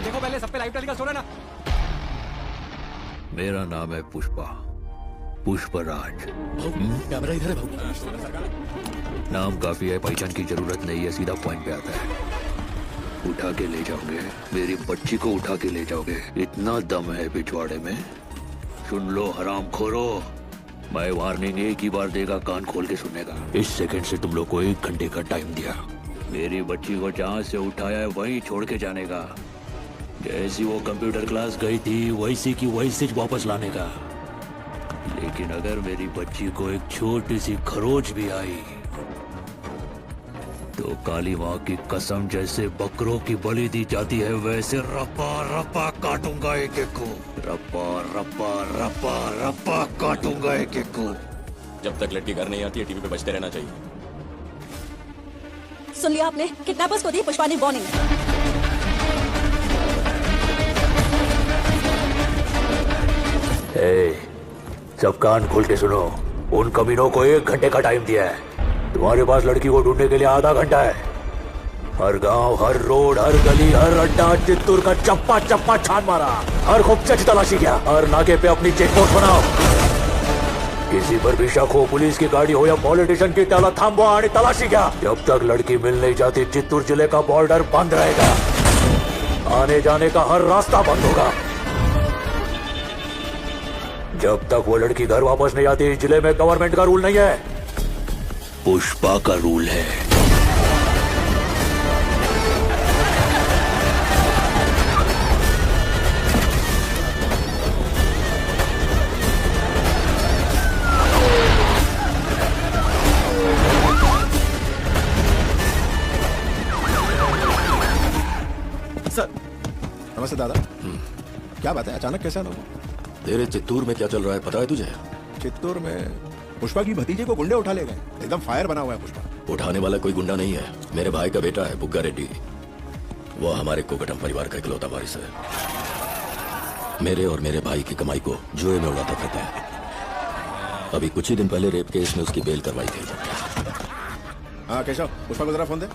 देखो पहले सब पे लाइव टेलीकास्ट हो रहा है ना। मेरा नाम है पुष्पा, पुष्पराज। कैमरा इधर है भाऊ। नाम काफी है, पहचान की जरूरत नहीं है, सीधा पॉइंट पे आता है। उठा के ले जाओगे, मेरी बच्ची को उठा के ले जाओगे, इतना दम है पिछवाड़े में? सुन लो हराम खोरो, मैं वार्निंग एक ही बार देगा, कान खोल के सुनेगा। इस सेकंड से तुम लोग को 1 घंटे का टाइम दिया। मेरी बच्ची को जहाँ से उठाया है वहीं छोड़ के जाने का। जैसी वो कंप्यूटर क्लास गई थी वैसी की वैसे वापस लाने का। लेकिन अगर मेरी बच्ची को एक छोटी सी खरोच भी आई तो काली माँ की कसम जैसे बकरों की बलि दी जाती है वैसे रपा रपा काटूंगा एक एक को। रपा रपा रपा रपा काटूंगा एक एक को। जब तक लड़की घर नहीं आती है टीवी पे बजते रहना चाहिए। सुन लिया आपने? किडनैपर्स को दी पुष्पा ने वार्निंग। सब कान खोल के सुनो, उन कमीनों को 1 घंटे का टाइम दिया है। तुम्हारे पास लड़की को ढूंढने के लिए आधा घंटा है। हर गांव, हर रोड, हर गली, हर अड्डा, चित्तूर का चप्पा चप्पा छान मारा, हर खोपचे की तलाशी किया, हर नाके पे अपनी चेकपोस्ट बनाओ। किसी पर भी शक हो, पुलिस की गाड़ी हो या पॉलिटिशियन की, त्याला थांबवा आणि तलाशी घ्या। जब तक लड़की मिल नहीं जाती चित्तूर जिले का बॉर्डर बंद रहेगा, आने जाने का हर रास्ता बंद होगा। जब तक वो लड़की घर वापस नहीं आती, जिले में गवर्नमेंट का रूल नहीं है, पुष्पा का रूल है। सर नमस्ते दादा। क्या बात है, अचानक कैसे आना हुआ? तेरे चित्तूर में क्या चल रहा है पता है तुझे? चित्तूर में पुष्पा की भतीजे को गुंडे उठा ले गए। एकदम फायर बना हुआ है पुष्पा। उठाने वाला कोई गुंडा नहीं है, मेरे भाई का बेटा है बुग्गा रेड्डी। वो हमारे कोकटम परिवार का इकलौता वारिस है। मेरे और मेरे भाई की कमाई को जुए में उड़ाता फिरता है। अभी कुछ ही दिन पहले रेप केस में उसकी बेल करवाई थी। हाँ केशव, पुष्पा को जरा फोन दे।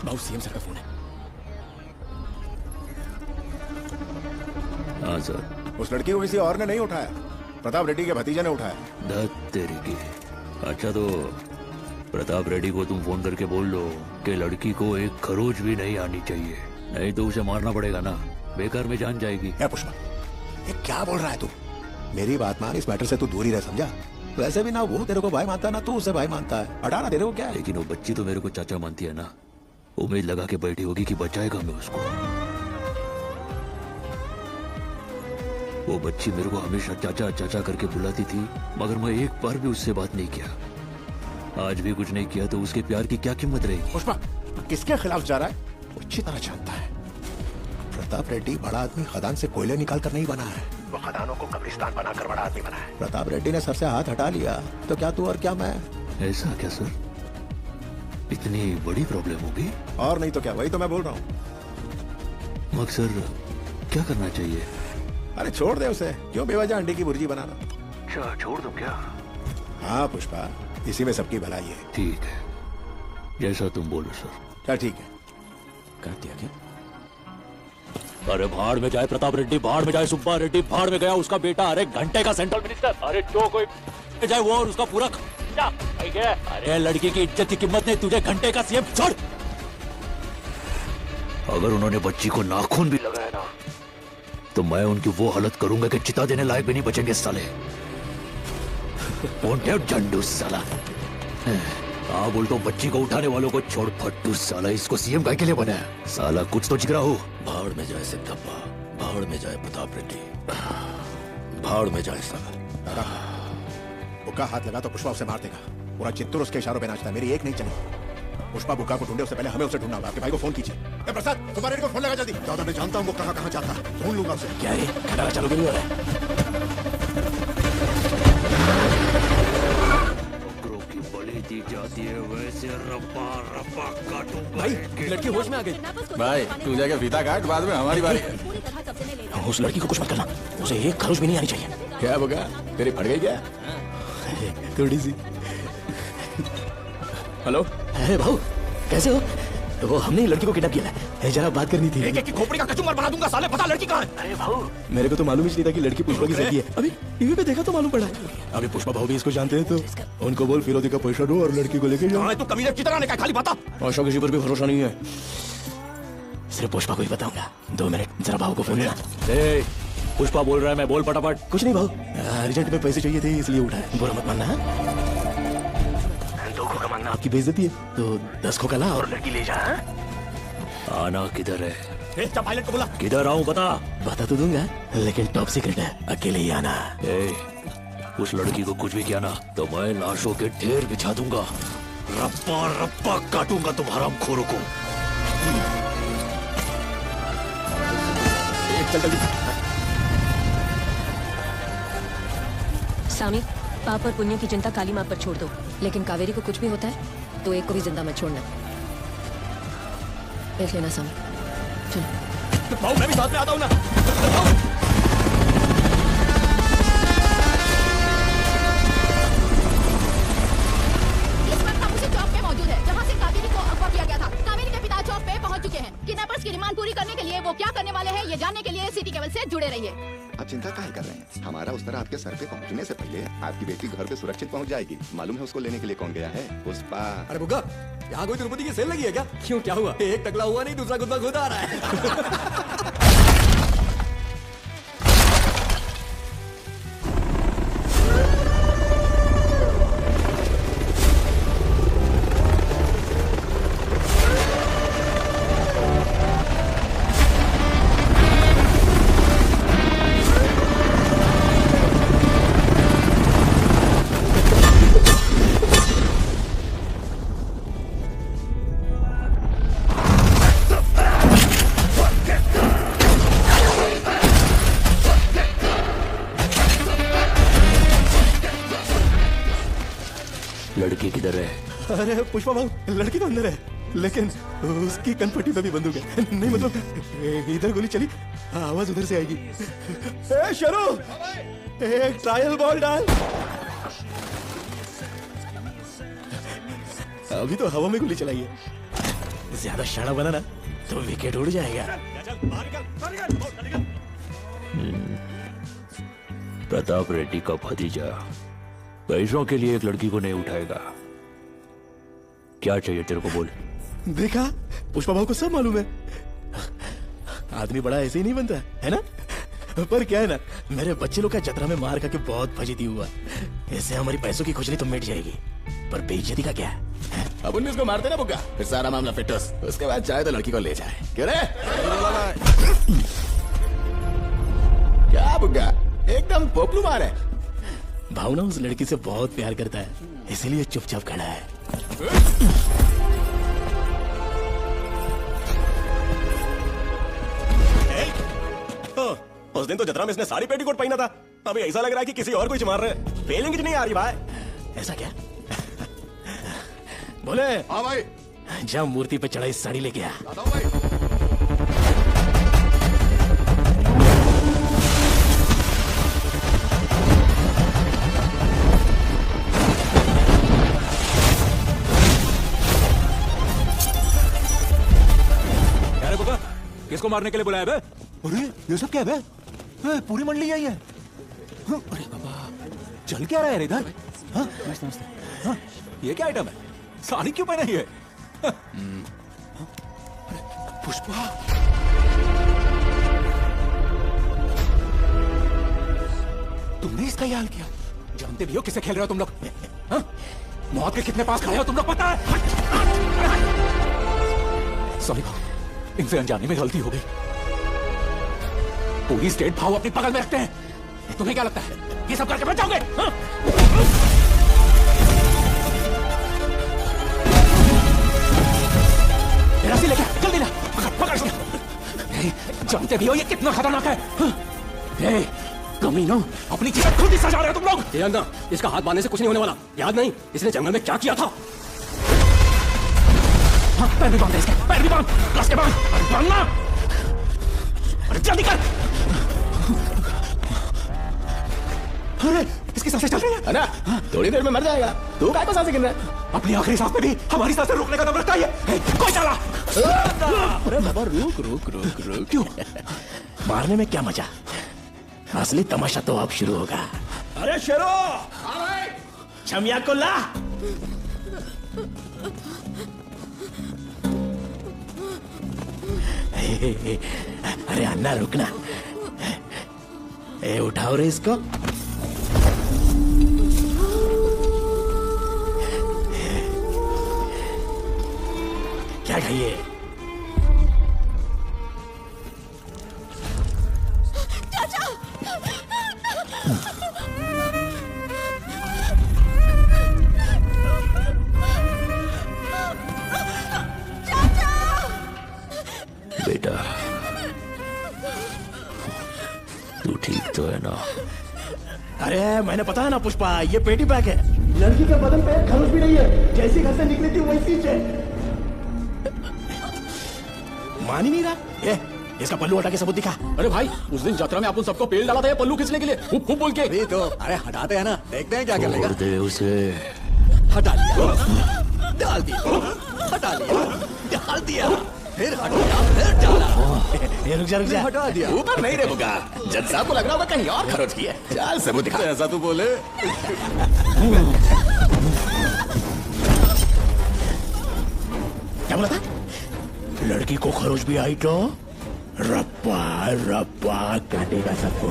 भाऊ सीएम सर का फोन है। हाँ सर। उस लड़की को किसी और ने नहीं उठाया, प्रताप रेड्डी के भतीजे ने उठाया। धत तेरी की। अच्छा तो प्रताप रेड्डी को तुम फोन करके बोल लो कि लड़की को एक खरोच भी नहीं आनी चाहिए, नहीं तो उसे मारना पड़ेगा ना, बेकार में जान जाएगी। क्या पुष्पा, ये क्या बोल रहा है तू? मेरी बात मान, इस मैटर से तू दूर ही रह, समझा? वैसे भी ना वो तेरे को भाई मानता ना तू उसे भाई मानता है। हटाना तेरे को क्या है? लेकिन वो बच्ची तो मेरे को चाचा मानती है ना, उम्मीद लगा के बैठी होगी कि बचाएगा मैं उसको। वो बच्ची मेरे को हमेशा चाचा चाचा करके बुलाती थी, मगर मैं एक बार भी उससे बात नहीं किया। आज भी कुछ नहीं किया तो उसके प्यार की क्या कीमत रहेगी? पुष्पा किसके खिलाफ जा रहा है वो अच्छी तरह जानता है। प्रताप रेड्डी बड़ा आदमी खदान से कोयले निकाल कर नहीं बना है, वो खदानों को कब्रिस्तान बनाकर बड़ा आदमी बना है। प्रताप रेड्डी ने सर से हाथ हटा लिया तो क्या तू और क्या मैं? ऐसा क्या सर? इतनी बड़ी प्रॉब्लम होगी? और नहीं तो क्या, वही तो मैं बोल रहा हूँ। मगर सर क्या करना चाहिए? अरे छोड़ दे उसे, क्यों बेवजह अंडे की भुर्जी बनाना। अच्छा छोड़ दूं क्या? हाँ पुष्पा, इसी में सबकी भलाई है। ठीक है, जैसा तुम बोलो सर। चल ठीक है। कर दिया क्या? अरे भाड़ में जाए प्रताप रेड्डी, भाड़ में जाए सुब्बा रेड्डी, भाड़ में गया उसका बेटा, अरे घंटे का सेंट्रल मिनिस्टर, अरे जो कोई जाए वो और उसका पूरा अरे लड़की की इज्जत की कीमत नहीं, तुझे घंटे का सीएम छोड़। अगर उन्होंने बच्ची को नाखून भी लगाया ना तो मैं उनकी वो हालत करूंगा कि चिता देने लायक भी नहीं बचेंगे साले। झंडू साला। हाँ बोल तो बच्ची को उठाने वालों को छोड़ फट्टू साला, इसको सीएम काय के लिए बनाया? साला कुछ तो जिगरा हो। भाड़ में जाए सिद्धप्पा, भाड़ में जाए प्रताप रेड्डी, भाड़ में जाए साला। बुक्का हाथ लगा तो पुष्पा उसे मार देगा। पूरा चित्तूर उसके इशारों पे नाचता है, मेरी एक नहीं चली। पुष्पा बुक्का को ढूंढे उससे पहले हमें उसे ढूंढना होगा। आपके भाई को फोन कीजिए। प्रसाद तुम्हारे को फोन लगा जल्दी। दादा मैं जानता हूँ वो कहाँ कहाँ जाता है, ढूंढ लूंगा उसे। क्या है खड़ा चलोगे नहीं हो रहा है? दी जाती है वैसे रपा रपा काटूंगा। भाई लड़की होश में आ गई। भाई तू जाके फीता काट, बाद में हमारी बारी है। उस लड़की को कुछ मत करना, उसे एक खरोच भी नहीं आनी चाहिए। क्या बगा, तेरी फट गई क्या? थोड़ी सी। हेलो भाऊ कैसे हो? वो हमने लड़की को किडनैप किया है। जरा बात करनी थी। एक की खोपड़ी का कचूमर बना दूंगा साले, बता लड़की कहाँ है? अरे भाऊ, मेरे को तो मालूम ही नहीं था कि लड़की पुष्पा की सगी है। अभी टीवी पे देखा तो मालूम पड़ा। अभी पुष्पा भाऊ भी इसको जानते हैं, तो उनको बोल फिरोदी का पैसा दो और लड़की को लेके जाओ। तू कमीने की तरह ने खाली बता। औशा किसी पर भी भरोसा नहीं है, सिर्फ पुष्पा को ही बताऊंगा। 2 मिनट जरा भाऊ को फोन करना। पुष्पा बोल रहा है, मैं बोल फटाफट। कुछ नहीं भाऊ, अर्जेंट में पैसे चाहिए थे इसलिए उठाया। बुरा मत मानना। 2 खोखा मांगना आपकी बेइज्जती है, तो 10 खोखा ला और लड़की ले जा। आना किधर है? पायलट को बुला। किधर आऊं बता तो दूंगा, लेकिन टॉप सीक्रेट है, अकेले ही आना। उस लड़की को कुछ भी किया ना तो मैं लाशों के ढेर बिछा दूंगा, रप्पा रप्पा काटूंगा तुम हरामखोरों को। चल जल्दी। सामी, पाप और पुण्य की चिंता काली माँ पर छोड़ दो, लेकिन कावेरी को कुछ भी होता है तो एक को भी जिंदा मत छोड़ना। देख लेना सामी, चलो। भाऊ मैं भी साथ में आता हूँ ना। किडनैपर्स की रिमांड पूरी करने के लिए वो क्या करने वाले हैं ये जानने के लिए सिटी केबल से जुड़े रहिए। आप चिंता काहे कर रहे हैं? हमारा उस तरह आपके सर पे पहुंचने से पहले आपकी बेटी घर पे सुरक्षित पहुंच जाएगी। मालूम है उसको लेने के लिए कौन गया है? पुष्पा। अरे बुग्गा, यहाँ कोई तिरुपति की सेल लगी है क्या? क्यों, क्या हुआ? एक टकला हुआ नहीं, दूसरा गुद्दा खुद आ रहा है। लड़की किधर है? अरे पुष्पा भाऊ, लड़की तो अंदर है, लेकिन उसकी कनपट्टी पे भी बंदूक है। नहीं मतलब इधर गोली चली, आवाज उधर से आएगी। ए शरू, एक ट्रायल बॉल डाल। अभी तो हवा में गोली चलाई है, ज्यादा शाना बना ना तो विकेट उड़ जाएगा। प्रताप रेड्डी का भतीजा पैसों के लिए एक लड़की को नहीं उठाएगा। क्या चाहिए तेरे को, बोल। देखा, पुष्पा भाऊ को सब मालूम है। आदमी बड़ा ऐसे ही नहीं बनता है ना? पर क्या है ना, मेरे बच्चे लोग का जतरा में मार खा के बहुत फजीती हुआ। इससे हमारी पैसों की खुजली तो मिट जाएगी, पर बेइज्जती का क्या है? अब 19 को मारते ना बुग्गा, फिर सारा मामला फिटोस। उसके बाद चाहे तो लड़की को ले जाए। क्यों रे? क्या बुग्गा, एकदम पोपलू मार है। भावना उस लड़की से बहुत प्यार करता है, इसलिए चुपचाप खड़ा है। उस दिन तो जतरा में इसने साड़ी पेटीकोट पहना था, अभी ऐसा लग रहा है कि किसी और को ही मार रहे हैं। फीलिंग नहीं आ रही भाई। ऐसा क्या? बोले। हाँ भाई। जब मूर्ति पे चढ़ाई साड़ी लेके आ। भाई। किसको मारने के लिए बुलाया बे? अरे ये सब क्या है बे? पूरी मंडली आई है। अरे बाबा, चल क्या रहा है इधर? हाँ? हाँ? ये क्या आइटम है? साड़ी क्यों पहना है? पुष्पा, तुमने इसका ये हाल किया? जानते भी हो किससे खेल रहे हो तुम लोग? हाँ? मौत के कितने पास खड़े हो तुम लोग, पता है? सॉरी भाव, इनसे अनजाने में गलती हो गई। पूरी स्टेट भाव अपनी पकड़ में रखते हैं। तुम्हें क्या लगता है ये सब करके बच जाओगे? हाँ? रस्सी लेके जल्दी ला, पकड़ इसको। जानते भी हो ये कितना खतरनाक है। हाँ? कमीनों, अपनी चीजें खुद ही सजा रहे हो तुम लोग। ये अंधा, इसका हाथ बांधने से कुछ नहीं होने वाला। याद नहीं इसने जंगल में क्या किया था? हाँ, पैर भी बांध, इसके पैर भी बांध, कस के बांध, बांधना। अरे जल्दी कर। अरे इसकी सांसें चल रही है। ना, थोड़ी देर में मर जाएगा। तू काय को सांसें गिन रहा है? अपनी आखिरी सांस में भी हमारी सांसें रोकने का दम रखता है ये। कोई चला। अरे बाबा रुक रुक रुक रुक। क्यों? मारने में क्या मजा, असली तमाशा तो अब शुरू होगा। अरे शेरो, छमिया को ला। अरे अन्ना रुकना, उठाओ रे इसको। क्या खाइए? बेटा तू ठीक तो है ना? अरे मैंने पता है ना पुष्पा, ये पेटी पैक है। लड़की के बदन पे खरोच भी नहीं है, जैसी घर से निकली थी वैसी है। मान ही नहीं रहा। ये इसका पल्लू हटा के सबूत दिखा। अरे भाई, उस दिन यात्रा में आप उन सबको पेल डाला था ये पल्लू खींचने के लिए, हुप हुप बोल के। अभी तो अरे हटाते हैं ना, देखते हैं क्या कर छोड़ लेगा। दे उसे। हटा लिया, डाल दिया, हटा लिया, डाल दिया, फिर हटाया, फिर डाला, ये रुक जा। हटा दिया। ऊपर नहीं रे बुका, जज साहब को लग रहा होगा कहीं और खरोच की है। चल सबूत दिखा। ऐसा तू बोले। क्या बोला था? लड़की को खरोच भी आई तो रप्पा रप्पा काटेगा सबको।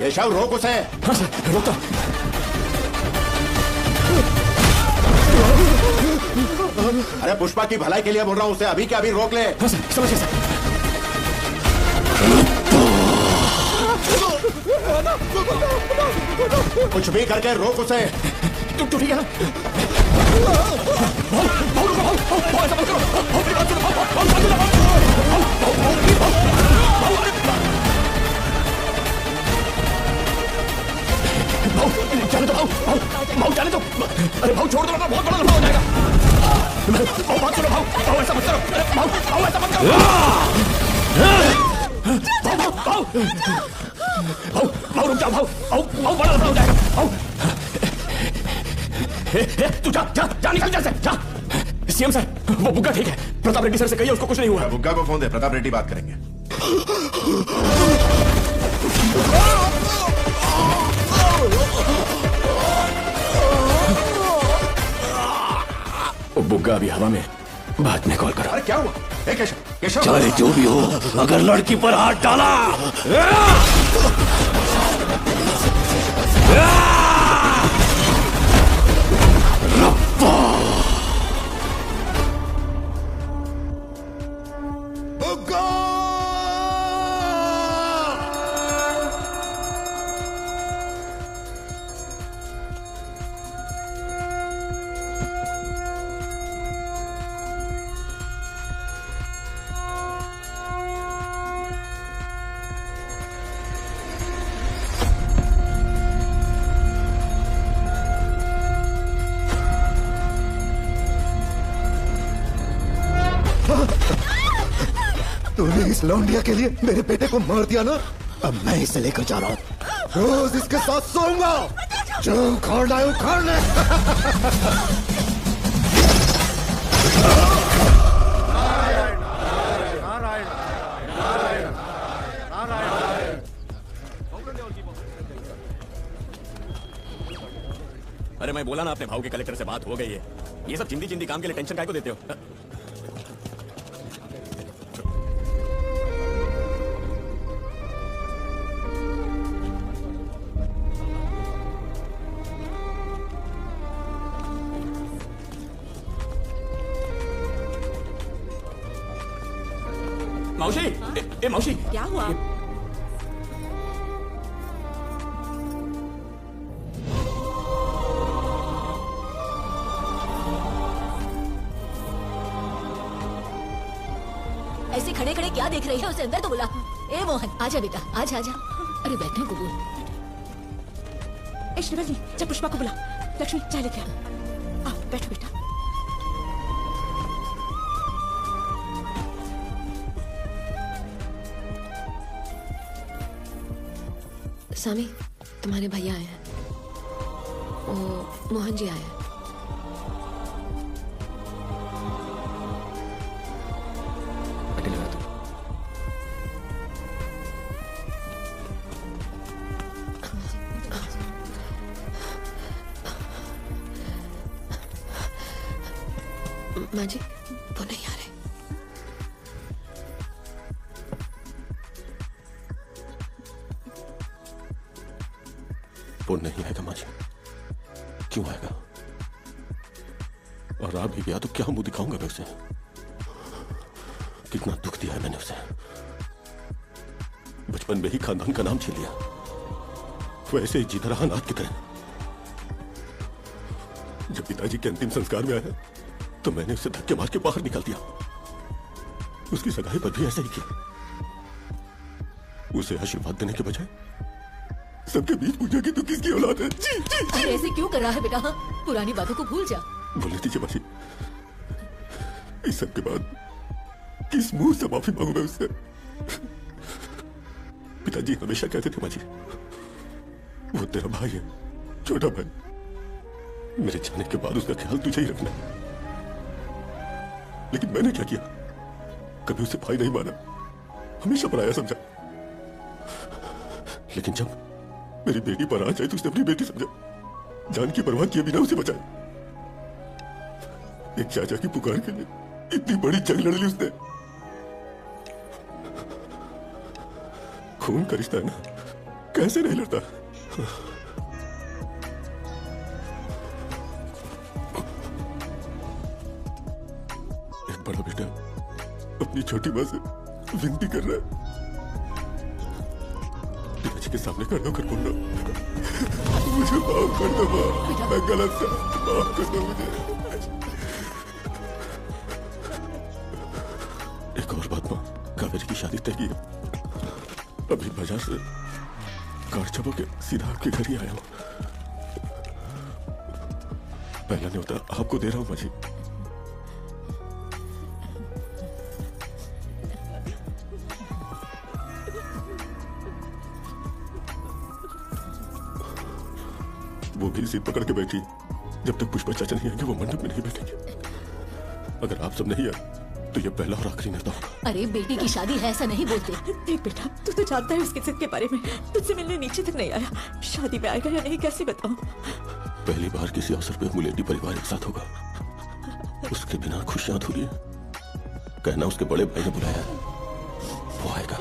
केशव रोक उसे। हाँ सर, रोकता। अरे पुष्पा की भलाई के लिए बोल रहा हूँ, उसे अभी के अभी रोक ले। हाँ सर, समझ गया सर। कुछ भी करके रोक उसे। तू ठीक है ना? जाने दो भाऊ, जाने दो। अरे भाऊ छोड़ दो ना, बहुत बड़ा लफड़ा हो जाएगा। भाऊ बात सुनो, भाऊ ऐसा मत करो। भाऊ ऐसा मत करो। भाऊ रुक जाओ, भाऊ बड़ा लफड़ा हो जाएगा। भाऊ तू जा निकल जा से, जा। सीएम सर, वो बुग्गा ठीक है, प्रताप रेड्डी सर से कहिए उसको कुछ नहीं हुआ। बुग्गा को फोन दे, प्रताप रेड्डी बात करेंगे। वो बुग्गा अभी हवा में, बाद में कॉल करो। अरे क्या हुआ? केशव, केशव। चाहे जो भी हो, अगर लड़की पर हाथ डाला तूने इस लौंडिया के लिए मेरे बेटे को मार दिया ना, अब मैं इसे लेकर जा रहा हूँ। रोज इसके साथ सोऊंगा। जो उखाड़ना है उखाड़ ले। अरे मैं बोला ना, अपने भाव के कलेक्टर से बात हो गई है। ये सब चिंदी चिंदी काम के लिए टेंशन काहे को देते हो? मौसी, ए मौसी, क्या हुआ? ऐसे खड़े खड़े क्या देख रही है? उसे अंदर तो बुला। ए मोहन, आजा बेटा, आजा आजा। अरे बैठने को बोल। ए श्रीवल्ली, जब पुष्पा को बुला। लक्ष्मी, चाय लेके आ। बैठो बेटा। सामी, तुम्हारे भैया आए हैं। वो मोहन जी आए हैं। माँ जी, वो नहीं आ रहे। वो नहीं आएगा माँ जी। क्यों आएगा? और आ भी गया तो क्या मुंह दिखाऊंगा मैं उसे? कितना दुख दिया है मैंने उसे। बचपन में ही खानदान का नाम छीन लिया, वैसे ही जीता रहा अनाथ की तरह। जब पिताजी के अंतिम संस्कार में आया तो मैंने उसे धक्के मार के बाहर निकाल दिया। उसकी सगाई पर भी ऐसा ही किया। उसे आशीर्वाद देने के बजाय सबके बीच पूछा कि तू किसकी औलाद है। अरे ऐसे क्यों कर रहा है बेटा? पुरानी बातों को भूल जा। बोलने दीजिए मासी। इस सब के बाद किस मुंह से माफी मांगू मैं उससे? पिताजी हमेशा कहते थे माजी, वो तेरा भाई है, छोटा भाई। मेरे जाने के बाद उसका ख्याल तुझे ही रखना। लेकिन मैंने क्या किया? कभी उसे भाई नहीं माना, हमेशा पराया समझा। लेकिन जब मेरी बेटी पर आ जाए तो उसने अपनी बेटी समझा। जान की परवाह किए बिना उसे बचाया। एक चाचा की पुकार के लिए इतनी बड़ी जंग लड़ ली उसने। खून का रिश्ता है ना, कैसे नहीं लड़ता? एक बड़ा बेटा अपनी छोटी माँ से विनती कर रहा है, पिताजी के सामने खड़े होकर बोल रहा, मुझे माफ कर दो माँ, मैं गलत था, माफ कर दो मुझे। एक और बात माँ, कावेरी की शादी तय की है। अभी बाजार से कार छपा के सीधा आपके घर ही आया हूँ। पहला न्योता आपको दे रहा हूँ माँ जी। वो भी सीट पकड़ के बैठी, जब तक पुष्पा चाचा नहीं आएंगे वो मंडप में नहीं बैठेंगे। अगर आप सब नहीं आए तो ये पहला और आखिरी न्योता होगा। अरे बेटी की शादी है, ऐसा नहीं बोलते। देख बेटा, तू तो जानता है उसकी जिद के बारे में। तुझसे मिलने नीचे तक नहीं आया, शादी में आएगा या नहीं कैसे बताऊं? पहली बार किसी अवसर पे मुलेटी परिवार एक साथ होगा, उसके बिना खुशियां अधूरी है। कहना उसके बड़े भाई ने बुलाया, वो आएगा।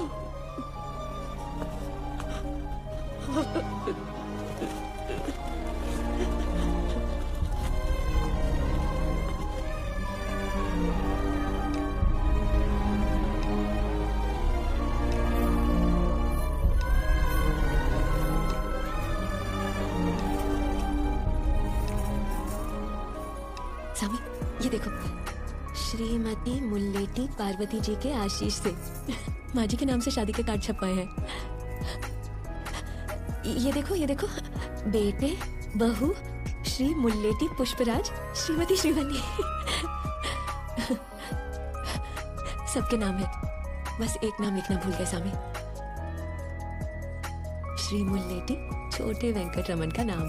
सामी, ये देखो, श्रीमती मुल्लेटी पार्वती जी के आशीष से माँ जी के नाम से शादी के कार्ड छपवाए हैं। ये देखो, बेटे बहू श्री मुल्लेटी पुष्पराज श्रीमती श्रीवल्ली सबके नाम है। बस एक नाम लिखना भूल गए सामी, श्री मुल्लेटी छोटे वेंकट रमन का नाम।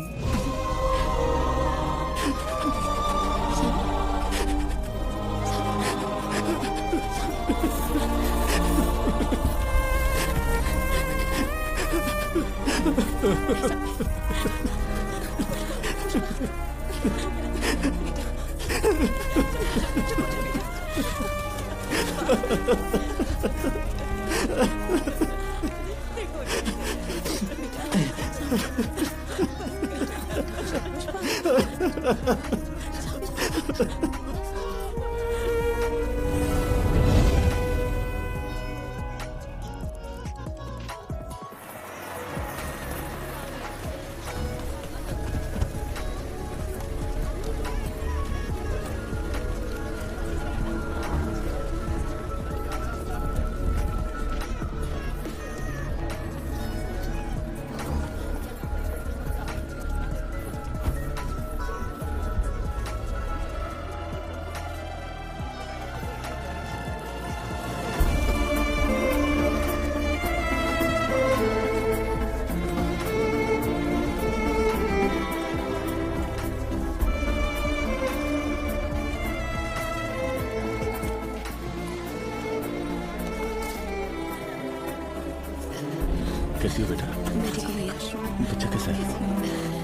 कैसी हो बेटा? मैं ठीक हूँ भैया। बच्चा कैसा है?